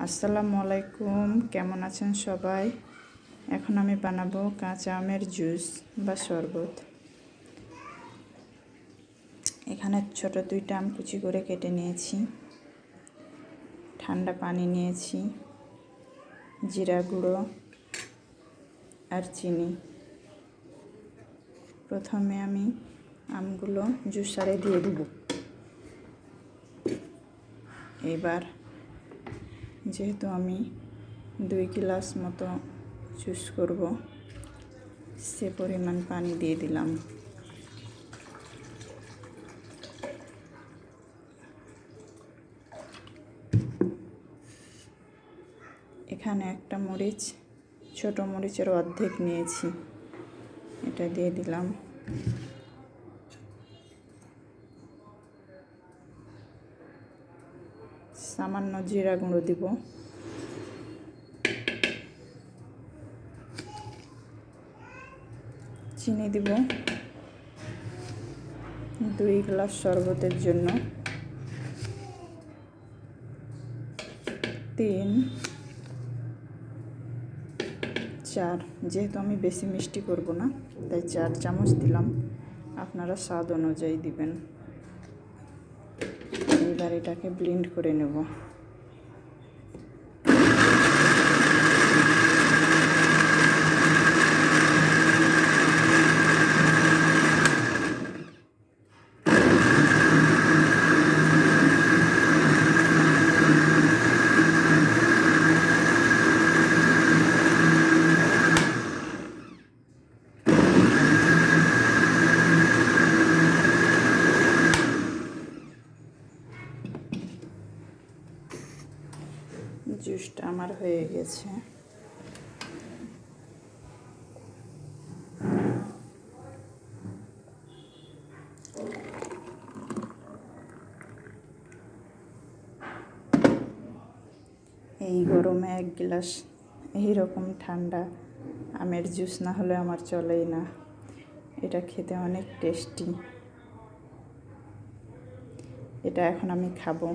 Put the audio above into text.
আসসালামু আলাইকুম, কেমন আছেন সবাই? এখন আমি বানাবো কাঁচা আমের জুস বা শরবত। এখানে ছোট দুইটা আম কুচি করে কেটে নিয়েছি, ঠান্ডা পানি নিয়েছি, জিরা গুঁড়ো আর চিনি। প্রথমে আমি আমগুলো জুসারে দিয়ে দেব। এবার যেহেতু আমি 2 গ্লাস মতো জুস করব, সে পরিমাণ পানি দিয়ে দিলাম। এখানে একটা মরিচ, ছোট মরিচের অর্ধেক নিয়েছি, এটা দিয়ে দিলাম। সামান্য জিরা গুঁড়ো দিব, চিনি দিব 2 গ্লাস শরবতের জন্য, 3 4, যেহেতু আমি বেশি মিষ্টি করব না তাই 4 চামচ দিলাম, আপনারা স্বাদ অনুযায়ী দিবেন। এবার এটাকে ব্লেন্ড করে নেব। জুসটা আমার হয়ে গেছে। এই গরমে 1 গ্লাস এইরকম ঠান্ডা আমের জুস না হলে আমার চলেই না। এটা খেতে অনেক টেস্টি। এটা এখন আমি খাবো।